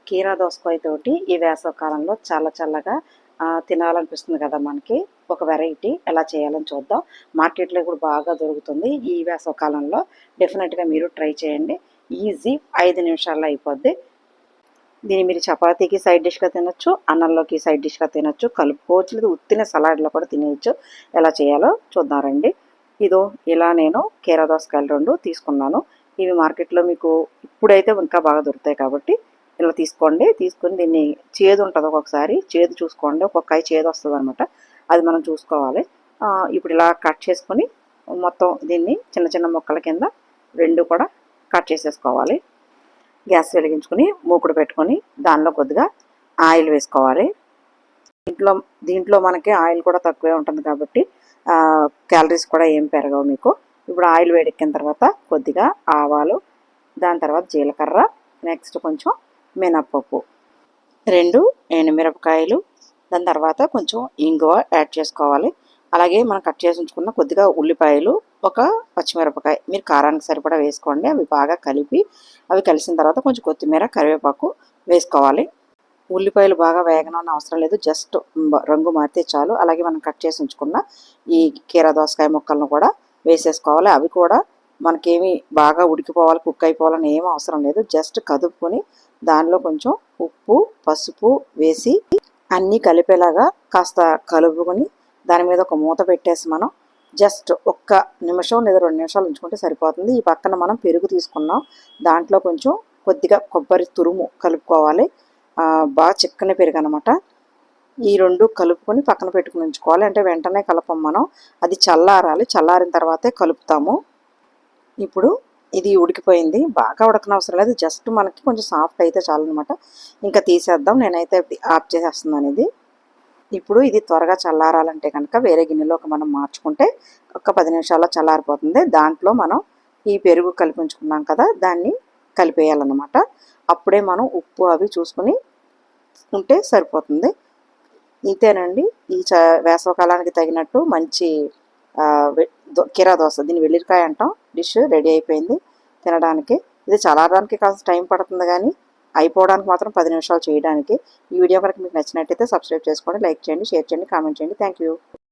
కీరా దోసకాయ తోటి ఈ వేసవికాలంలో చాలా చల్లగా తినాలనిపిస్తుంది కదా మనకి. ఒక వెరైటీ ఎలా చేయాలని చూద్దాం. మార్కెట్లో కూడా బాగా దొరుకుతుంది ఈ వేసవికాలంలో. డెఫినెట్గా మీరు ట్రై చేయండి. ఈజీ, 5 నిమిషాల్లో అయిపోద్ది. దీన్ని మీరు చపాతీకి సైడ్ డిష్గా తినొచ్చు, అన్నంలోకి సైడ్ డిష్గా తినొచ్చు, కలుపుకోవచ్చు, లేదా ఉత్తిన సలాడ్లో కూడా తినేయచ్చు. ఎలా చేయాలో చూద్దాం రండి. ఇదో ఇలా నేను కీరా దోసకాయలు 2 తీసుకున్నాను. ఇవి మార్కెట్లో మీకు ఇప్పుడైతే ఇంకా బాగా దొరుకుతాయి కాబట్టి ఇలా తీసుకోండి. తీసుకొని దీన్ని చేదు ఉంటుంది, ఒక్కొక్కసారి చేదు చూసుకోండి, ఒక్కొక్క కాయ చేదు వస్తుంది అనమాట. అది మనం చూసుకోవాలి. ఇప్పుడు ఇలా కట్ చేసుకొని మొత్తం దీన్ని చిన్న చిన్న ముక్కల కింద 2 కూడా కట్ చేసేసుకోవాలి. గ్యాస్ వెలిగించుకొని మూకుడు పెట్టుకొని దానిలో కొద్దిగా ఆయిల్ వేసుకోవాలి. దీంట్లో మనకి ఆయిల్ కూడా తక్కువే ఉంటుంది కాబట్టి క్యాలరీస్ కూడా ఏం పెరగవు మీకు. ఇప్పుడు ఆయిల్ వేడెక్కిన తర్వాత కొద్దిగా ఆవాలు, దాని తర్వాత జీలకర్ర, నెక్స్ట్ కొంచెం మినప్పప్పు, 2 ఎండుమిరపకాయలు, దాని తర్వాత కొంచెం ఇంగువ యాడ్ చేసుకోవాలి. అలాగే మనం కట్ చేసి ఉంచుకున్న కొద్దిగా ఉల్లిపాయలు, ఒక పచ్చిమిరపకాయ మీరు కారానికి సరిపడా వేసుకోండి. అవి బాగా కలిపి అవి కలిసిన తర్వాత కొంచెం కొత్తిమీర, కరివేపాకు వేసుకోవాలి. ఉల్లిపాయలు బాగా వేగనన్న అవసరం లేదు, జస్ట్ రంగు మారితే చాలు. అలాగే మనం కట్ చేసి ఉంచుకున్న ఈ కీరా దోసకాయ ముక్కలను కూడా వేసేసుకోవాలి. అవి కూడా మనకేమి బాగా ఉడికిపోవాలి, కుక్ అయిపోవాలని ఏమీ అవసరం లేదు. జస్ట్ కదుపుకొని దానిలో కొంచెం ఉప్పు, పసుపు వేసి అన్నీ కలిపేలాగా కాస్త కలుపుకొని దాని మీద ఒక మూత పెట్టేసి మనం జస్ట్ 1 నిమిషం లేదా 2 నిమిషాలు ఉంచుకుంటే సరిపోతుంది. ఈ పక్కన మనం పెరుగు తీసుకున్నాం, దాంట్లో కొంచెం కొద్దిగా కొబ్బరి తురుము కలుపుకోవాలి. బాగా చిక్కని పెరుగు అనమాట. ఈ 2 కలుపుకొని పక్కన పెట్టుకుని ఉంచుకోవాలి. అంటే వెంటనే కలపం మనం, అది చల్లారాలి. చల్లారిన తర్వాతే కలుపుతాము. ఇప్పుడు ఇది ఉడికిపోయింది, బాగా ఉడకనవసరం లేదు, జస్ట్ మనకి కొంచెం సాఫ్ట్ అయితే చాలన్నమాట. ఇంకా తీసేద్దాం. నేనైతే ఆఫ్ చేసేస్తున్నాను ఇది. ఇప్పుడు ఇది త్వరగా చల్లారాలంటే కనుక వేరే గిన్నెలోకి మనం మార్చుకుంటే ఒక 10 నిమిషాల్లో చల్లారిపోతుంది. దాంట్లో మనం ఈ పెరుగు కలిపి ఉంచుకున్నాం కదా, దాన్ని కలిపేయాలన్నమాట. అప్పుడే మనం ఉప్పు అవి చూసుకుని ఉంటే సరిపోతుంది. ఇంతేనండి. ఈ వేసవకాలానికి తగినట్టు మంచి కీరా దోస, దీన్ని వెల్లుల్లికాయ అంటాం, డిష్ రెడీ అయిపోయింది తినడానికి. ఇది చల్లారడానికి కాస్త టైం పడుతుంది కానీ అయిపోవడానికి మాత్రం 10 నిమిషాలు చేయడానికి. ఈ వీడియో కనుక మీకు నచ్చినట్టయితే సబ్స్క్రైబ్ చేసుకోండి, లైక్ చేయండి, షేర్ చేయండి, కామెంట్ చేయండి. Thank you.